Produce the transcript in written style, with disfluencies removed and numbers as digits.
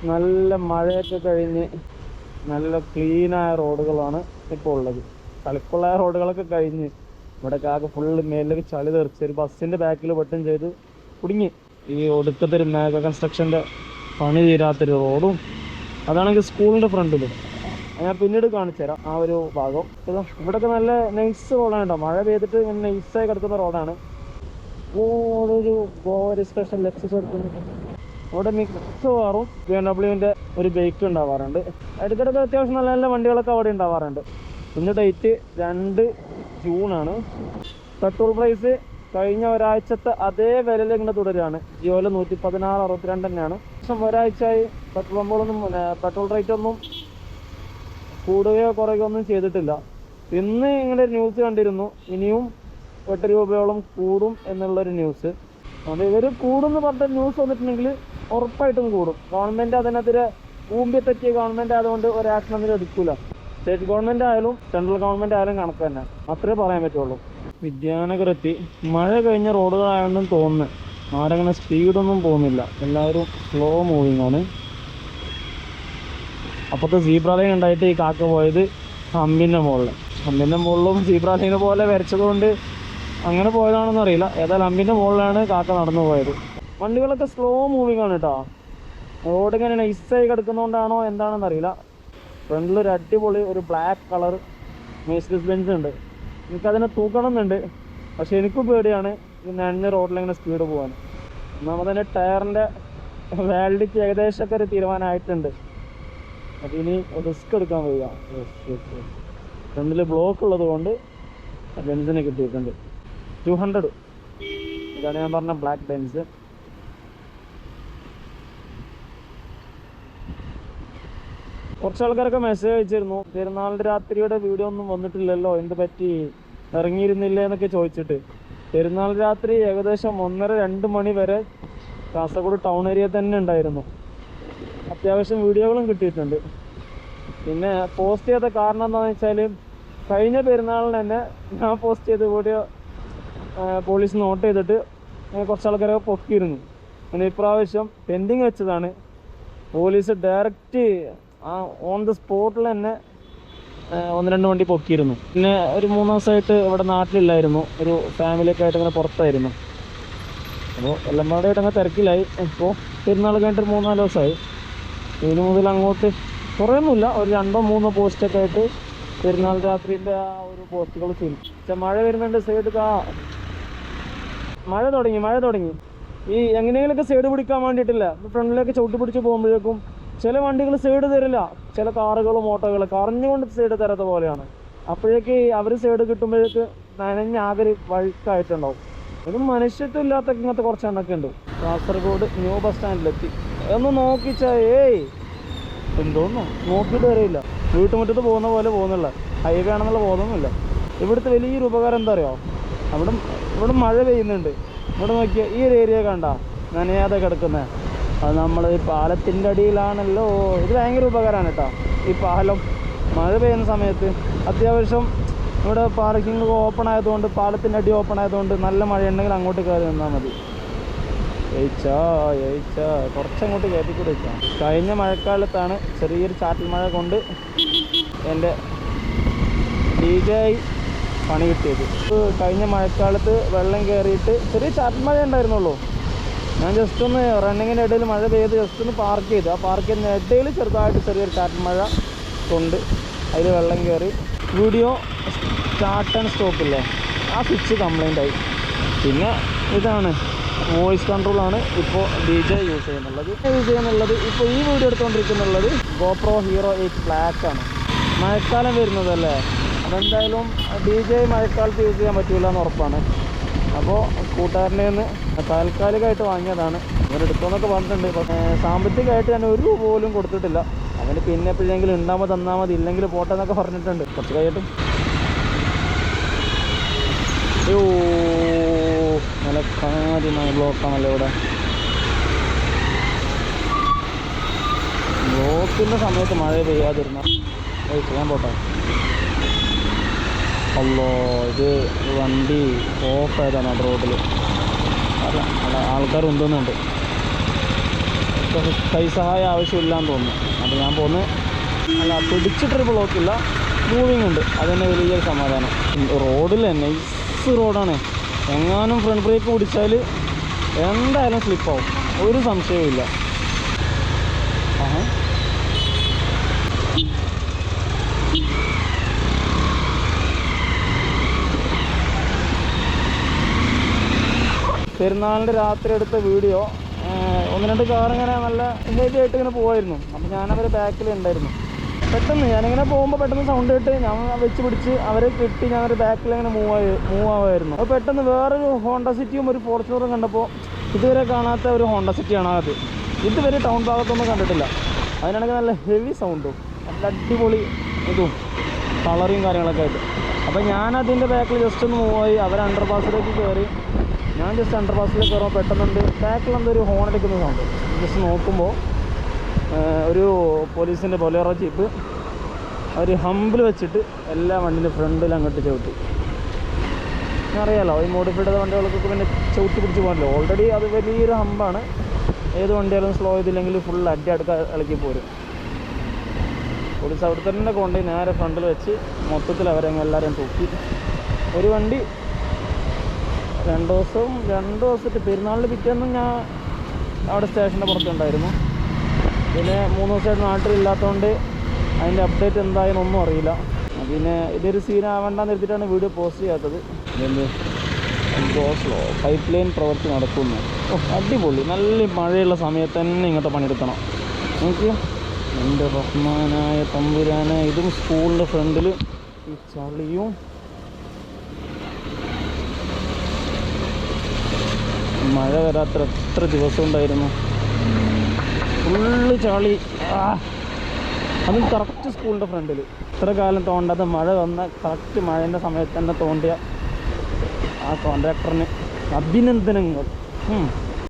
നല്ല മഴയൊക്കെ കഴിഞ്ഞ് നല്ല ക്ലീനായ റോഡുകളാണ് ഇപ്പോൾ ഉള്ളത്. കളിക്കുള്ള റോഡുകളൊക്കെ കഴിഞ്ഞ് ഇവിടെ ആകെ ഫുള്ള് മേലേക്ക് ചളി തെറിച്ച് ഒരു ബസ്സിന്റെ ബാക്കിൽ പെട്ടും ചെയ്ത് കുടുങ്ങി. ഈ ഒടുക്കത്തെ ഒരു മേഘ കൺസ്ട്രക്ഷന്റെ പണി തീരാത്തൊരു റോഡും അതാണെങ്കിൽ സ്കൂളിന്റെ ഫ്രണ്ടിലും. ഞാൻ പിന്നീട് കാണിച്ചു തരാം ആ ഒരു ഭാഗം. ഇവിടെയൊക്കെ നല്ല നൈസ് റോഡാണ് കേട്ടോ. മഴ പെയ്തിട്ട് ഇങ്ങനെ നൈസായി കിടക്കുന്ന റോഡാണ്. ഒരു ഗോവ സ്പെഷ്യൽ ലെക്സസ് എടുക്കുന്നത് ഇവിടെ മിക്കവാറും BMW ഒരു ബൈക്ക് ഉണ്ടാവാറുണ്ട്. ഇടയ്ക്കിടയ്ക്ക് അത്യാവശ്യം നല്ല നല്ല വണ്ടികളൊക്കെ അവിടെ ഉണ്ടാവാറുണ്ട്. ഇന്ന് ഡേറ്റ് 2 ജൂണാണ്. പെട്രോൾ പ്രൈസ് കഴിഞ്ഞ ഒരാഴ്ചത്തെ അതേ വിലയിൽ ഇങ്ങനെ തുടരുകയാണ്. ജിയോയിൽ 116.62 തന്നെയാണ്. പക്ഷെ ഒരാഴ്ചയായി പെട്രോൾ പമ്പുകളൊന്നും പെട്രോൾ റേറ്റ് ഒന്നും കൂടുകയോ കുറയുകയോ ഒന്നും ചെയ്തിട്ടില്ല. ഇന്ന് ഇങ്ങനെ ഒരു ന്യൂസ് കണ്ടിരുന്നു, ഇനിയും 8 രൂപയോളം കൂടും എന്നുള്ളൊരു ന്യൂസ്. അതുകൊണ്ട് ഇവർ കൂടുമെന്ന് പറഞ്ഞ ന്യൂസ് വന്നിട്ടുണ്ടെങ്കിൽ ഉറപ്പായിട്ടും കൂടും. ഗവൺമെൻറ് അതിനെതിരെ ഊമ്പി തെറ്റിയ ഗവൺമെൻറ് ആയതുകൊണ്ട് ഒരു ആക്ഷൻ അതിൽ എടുക്കില്ല. സ്റ്റേറ്റ് ഗവൺമെൻറ് ആയാലും സെൻട്രൽ ഗവൺമെൻറ് ആയാലും കണക്ക് തന്നെ, അത്രേ പറയാൻ പറ്റുള്ളൂ. വിദ്യാനഗർ മഴ കഴിഞ്ഞ റോഡുകളായതുകൊണ്ടും തോന്നുന്നു ആരങ്ങനെ സ്പീഡൊന്നും പോകുന്നില്ല, എല്ലാവരും സ്ലോ മൂവിങ് ആണ്. അപ്പോഴത്തെ സീബ്ര ലൈൻ ഉണ്ടായിട്ട് ഈ കാക്ക പോയത് ഹമ്പിൻ്റെ മുകളിലും സീബ്ര ലൈന് പോലെ വരച്ചതുകൊണ്ട് അങ്ങനെ പോയതാണെന്ന് അറിയില്ല. ഏതായാലും ഹമ്പിൻ്റെ മുകളിലാണ് കാക്ക നടന്നു പോയത്. വണ്ടികളൊക്കെ സ്ലോ മൂവിങ് ആണ് കേട്ടോ. റോഡ് ഇങ്ങനെ നൈസായി കിടക്കുന്നതുകൊണ്ടാണോ എന്താണെന്ന് അറിയില്ല. ഫ്രണ്ടിലൊരു അടിപൊളി ഒരു ബ്ലാക്ക് കളർ മെഴ്സിഡീസ് ബെൻസ് ഉണ്ട്. എനിക്കതിനെ തൂക്കണം എന്നുണ്ട്, പക്ഷെ എനിക്കും പേടിയാണ് ഈ നനഞ്ഞ റോഡിലിങ്ങനെ സ്പീഡ് പോകാൻ. ഒന്നാമതിൻ്റെ ടയറിൻ്റെ വാലിഡിറ്റി ഏകദേശമൊക്കെ ഒരു തീരുമാനമായിട്ടുണ്ട്. അതിനി റിസ്ക് എടുക്കാൻ വയ്യ. ഫ്രണ്ടിൽ ബ്ലോക്ക് ഉള്ളത് കൊണ്ട് ബെൻസിനെ കിട്ടിയിട്ടുണ്ട്. 200 ഇതാണ് ഞാൻ പറഞ്ഞ ബ്ലാക്ക് ബെൻസ്. കുറച്ച് ആൾക്കാരൊക്കെ മെസ്സേജ് അയച്ചിരുന്നു, പെരുന്നാളിൻ്റെ രാത്രിയുടെ വീഡിയോ ഒന്നും വന്നിട്ടില്ലല്ലോ, എന്ത് പറ്റി, ഇറങ്ങിയിരുന്നില്ലേ എന്നൊക്കെ ചോദിച്ചിട്ട്. പെരുന്നാൾ രാത്രി ഏകദേശം 1:30-2 മണി വരെ കാസർഗോഡ് ടൗൺ ഏരിയ തന്നെ ഉണ്ടായിരുന്നു. അത്യാവശ്യം വീഡിയോകളും കിട്ടിയിട്ടുണ്ട്. പിന്നെ പോസ്റ്റ് ചെയ്ത കാരണം എന്താണെന്ന് വെച്ചാൽ കഴിഞ്ഞ പെരുന്നാളിന് തന്നെ ഞാൻ പോസ്റ്റ് ചെയ്ത വീഡിയോ പോലീസ് നോട്ട് ചെയ്തിട്ട് കുറച്ച് ആൾക്കാരൊക്കെ പൊക്കിയിരുന്നു. പിന്നെ ഇപ്രാവശ്യം പെൻഡിങ് വെച്ചതാണ്. പോലീസ് ഡയറക്റ്റ് ഓൺ ദ സ്പോട്ടിൽ തന്നെ 1-2 വണ്ടി പൊക്കിയിരുന്നു. പിന്നെ ഒരു 3 ദിവസമായിട്ട് ഇവിടെ നാട്ടിലില്ലായിരുന്നു, ഒരു ഫാമിലിയൊക്കെ ആയിട്ട് ഇങ്ങനെ പുറത്തായിരുന്നു. അപ്പോൾ എല്ലാം കൂടെ ആയിട്ട് അങ്ങനെ തിരക്കിലായി. ഇപ്പോൾ പെരുന്നാൾ കഴിഞ്ഞിട്ട് 3-4 ദിവസമായി. ഇതിന് മുതൽ അങ്ങോട്ട് കുറേയൊന്നുമില്ല, ഒരു 2-3 പോസ്റ്റൊക്കെ ആയിട്ട് പെരുന്നാൾ രാത്രിൻ്റെ ആ ഒരു പോസ്റ്റുകൾ ചെയ്യും. പക്ഷെ മഴ വരുന്നുണ്ട്, സൈഡ് മഴ തുടങ്ങി. ഈ എങ്ങനെയെങ്കിലൊക്കെ സൈഡ് പിടിക്കാൻ വേണ്ടിയിട്ടില്ല, ഫ്രണ്ടിലേക്ക് ചവിട്ടി പിടിച്ച് പോകുമ്പോഴേക്കും ചില വണ്ടികൾ സൈഡ് തരില്ല. ചില കാറുകളും ഓട്ടോകളൊക്കെ അറിഞ്ഞുകൊണ്ട് സൈഡ് തരാത്ത പോലെയാണ്. അപ്പോഴേക്ക് അവർ സൈഡ് കിട്ടുമ്പോഴേക്ക് നനഞ്ഞാകെ വഴുക്കായിട്ടുണ്ടാവും. ഇത് മനുഷ്യത്വം ഇല്ലാത്ത ഇങ്ങനത്തെ കുറച്ച് എണ്ണൊക്കെ ഉണ്ട്. കാസർഗോഡ് ന്യൂ ബസ് സ്റ്റാൻഡിലെത്തി. ഒന്ന് നോക്കിച്ചാ എന്തോന്നോ നോക്കിയിട്ട് വരെയില്ല. വീട്ടുമുറ്റത്ത് പോകുന്ന പോലെ പോകുന്നില്ല, ഹൈവേ ആണെന്നുള്ള ബോധമൊന്നുമില്ല. ഇവിടുത്തെ വലിയൊരു ഉപകാരം എന്താ അറിയോ, ഇവിടെ മഴ പെയ്യുന്നുണ്ട്. ഇവിടെ നോക്കിയാൽ ഈ ഒരു ഏരിയ കണ്ട നനയാതെ കിടക്കുന്നത്, അത് നമ്മൾ ഈ പാലത്തിൻ്റെ അടിയിലാണല്ലോ. ഇത് ഭയങ്കര ഉപകാരമാണ് കേട്ടോ. ഈ പാലം മഴ പെയ്യുന്ന സമയത്ത് അത്യാവശ്യം ഇവിടെ പാർക്കിംഗ് ഓപ്പൺ ആയതുകൊണ്ട്, പാലത്തിൻ്റെ അടി ഓപ്പൺ ആയതുകൊണ്ട് നല്ല മഴയുണ്ടെങ്കിൽ അങ്ങോട്ട് കയറി നിന്നാൽ മതി. കുറച്ചങ്ങോട്ട് കയറ്റിക്കൂടെ വെച്ചാൽ. കഴിഞ്ഞ മഴക്കാലത്താണ് ചെറിയൊരു ചാറ്റൽ മഴ കൊണ്ട് എൻ്റെ DJI പണി കിട്ടിയത്. കഴിഞ്ഞ മഴക്കാലത്ത് വെള്ളം കയറിയിട്ട് ചെറിയ ചാറ്റൽ മഴ ഉണ്ടായിരുന്നുള്ളൂ. ഞാൻ ജസ്റ്റ് ഒന്ന് റണ്ണിങ്ങിൻ്റെ ഇടയിൽ മഴ പെയ്ത് ജസ്റ്റ് ഒന്ന് പാർക്ക് ചെയ്തു. ആ പാർക്ക് ചെയ്യുന്ന ഇടയിൽ ചെറുതായിട്ട് ചെറിയൊരു ചാറ്റൽ മഴ കൊണ്ട് അതിൽ വെള്ളം കയറി. വീഡിയോ സ്റ്റാർട്ട് ആൻഡ് സ്റ്റോപ്പില്ലേ, ആ സ്വിച്ച് കംപ്ലൈൻ്റ് ആയി. പിന്നെ ഇതാണ് വോയിസ് കൺട്രോളാണ് ഇപ്പോൾ DJI യൂസ് ചെയ്യുന്നുള്ളത്. ഇപ്പോൾ ഈ വീഡിയോ എടുത്തുകൊണ്ടിരിക്കുന്നുള്ളത് GoPro Hero 8 Black ആണ്. മഴക്കാലം വരുന്നതല്ലേ, അതെന്തായാലും DJI മഴക്കാലത്ത് യൂസ് ചെയ്യാൻ പറ്റില്ല എന്ന് ഉറപ്പാണ്. അപ്പോൾ കൂട്ടുകാരൻ്റെ നിന്ന് താൽക്കാലികമായിട്ട് വാങ്ങിയതാണ്. അവരെടുക്കുമെന്നൊക്കെ പറഞ്ഞിട്ടുണ്ട്. സാമ്പത്തികമായിട്ട് ഞാൻ 1 രൂപ പോലും കൊടുത്തിട്ടില്ല. അവന് പിന്നെ എപ്പോഴെങ്കിലും ഉണ്ടാകുമ്പോൾ തന്നാൽ മതി, ഇല്ലെങ്കിൽ പോട്ടെ എന്നൊക്കെ പറഞ്ഞിട്ടുണ്ട്. കുറച്ച് കഴിയട്ടും. നല്ല കാര്യമായ ബ്ലോക്കാണല്ലോ ഇവിടെ. ബ്ലോക്കിൻ്റെ സമയത്ത് മഴ പെയ്യാതിരുന്ന ചെയ്യാൻ പോട്ടെ. ഇത് വണ്ടി ഓഫ് ആയതാണ് റോഡിൽ. അല്ല ആൾക്കാർ ഉണ്ടെന്നുണ്ട്. കൈസഹായം ആവശ്യമില്ലാന്ന് തോന്നുന്നു. അപ്പോൾ ഞാൻ പോകുന്നത് അല്ല, പിടിച്ചിട്ടൊരു ബ്ലോക്കില്ല, മൂവിങ് ഉണ്ട്. അതുതന്നെ വലിയൊരു സമാധാനം. റോഡിൽ തന്നെ നൈസ് റോഡാണ്. എങ്ങാനും ഫ്രണ്ട് ബ്രേക്ക് പിടിച്ചാൽ എന്തായാലും സ്ലിപ്പാവും, ഒരു സംശയവുമില്ല. പെരുന്നാളിൻ്റെ രാത്രി എടുത്ത വീഡിയോ, 1-2 കാർ ഇങ്ങനെ നല്ല ഹെവി ആയിട്ട് ഇങ്ങനെ പോകായിരുന്നു. അപ്പോൾ ഞാനവരെ ബാക്കിലുണ്ടായിരുന്നു. പെട്ടെന്ന് ഞാനിങ്ങനെ പോകുമ്പോൾ പെട്ടെന്ന് സൗണ്ട് കേട്ട് ഞാൻ വെച്ച് പിടിച്ച് അവരെ കിട്ടി, ഞാൻ അവരുടെ ബാക്കിൽ അങ്ങനെ മൂവ് ആവുമായിരുന്നു. അപ്പോൾ പെട്ടെന്ന് വേറൊരു ഹോണ്ട സിറ്റിയും ഒരു ഫോർച്യൂണറും കണ്ടപ്പോൾ, ഇതുവരെ കാണാത്ത ഒരു ഹോണ്ട സിറ്റിയാണ് അത്. ഇതുവരെ ടൗൺ ഭാഗത്തൊന്നും കണ്ടിട്ടില്ല. അതിനാണെങ്കിൽ നല്ല ഹെവി സൗണ്ടും നല്ല അടിപൊളി ഇതും കളറിയും കാര്യങ്ങളൊക്കെ ആയിട്ട്. അപ്പോൾ ഞാനതിൻ്റെ ബാക്കിൽ ജസ്റ്റ് ഒന്ന് മൂവായി. അവർ അണ്ടർപാസിലേക്ക് കയറി. ഞാൻ ജസ്റ്റ് അണ്ടർപാസിലേക്ക് കയറുമ്പോൾ പെട്ടെന്നുണ്ട് ബാക്കിൽ എന്തൊരു ഹോൺ അടിക്കുന്ന സൗണ്ട്. ജസ്റ്റ് നോക്കുമ്പോൾ ഒരു പോലീസിൻ്റെ ബൊലേറോ ജീപ്പ് അവർ ഹമ്പിൽ വെച്ചിട്ട് എല്ലാ വണ്ടിൻ്റെ ഫ്രണ്ടിൽ അങ്ങോട്ട് ചവിട്ടി. അറിയാലോ, ഈ മോഡിഫൈഡ് ചെയ്ത വണ്ടികൾക്കൊക്കെ പിന്നെ ചവിട്ടി പിടിച്ച് പോകാനല്ലോ. ഓൾറെഡി അത് വലിയൊരു ഹമ്പാണ്. ഏത് വണ്ടിയാലും സ്ലോ ചെയ്തില്ലെങ്കിൽ ഫുൾ അടി ഇളക്കി പോരും. പോലീസ് അവിടെ തന്നെ കൊണ്ടുപോയി നേരെ ഫ്രണ്ടിൽ വെച്ച് മൊത്തത്തിൽ അവരങ്ങ് എല്ലാവരെയും തൂക്കി. ഒരു വണ്ടി 2 ദിവസത്തെ പെരുന്നാളിന് പിറ്റേന്നും ഞാൻ അവിടെ സ്റ്റേഷൻ്റെ പുറത്തുണ്ടായിരുന്നു. പിന്നെ 3 ദിവസമായിട്ട് നാട്ടിലില്ലാത്തതുകൊണ്ട് അതിൻ്റെ അപ്ഡേറ്റ് എന്തായെന്നൊന്നും അറിയില്ല. പിന്നെ ഇതൊരു സീനാവേണ്ടെന്ന് എടുത്തിട്ടാണ് വീഡിയോ പോസ്റ്റ് ചെയ്യാത്തത്. എന്ത് സ്ലോ പൈപ്പ് ലൈൻ പ്രവൃത്തി നടക്കുന്നു. അടിപൊളി. നല്ല മഴയുള്ള സമയത്ത് തന്നെ ഇങ്ങോട്ട് പണിയെടുക്കണം. നോക്കിയോ എൻ്റെ റഹ്മാനായ തമ്പുരാനെ. ഇതും സ്കൂളിൻ്റെ ഫ്രണ്ടിൽ ഈ ചളിയും മഴ വരാത്ത എത്ര ദിവസം ഉണ്ടായിരുന്നു. ഫുള്ള് ചളി. അതും കറക്റ്റ് സ്കൂളിൻ്റെ ഫ്രണ്ടിൽ. ഇത്ര കാലം തോണ്ടാതെ മഴ വന്ന കറക്റ്റ് മഴേൻ്റെ സമയത്ത് തന്നെ തോണ്ടിയ ആ കോൺട്രാക്ടറിന് അഭിനന്ദനങ്ങൾ.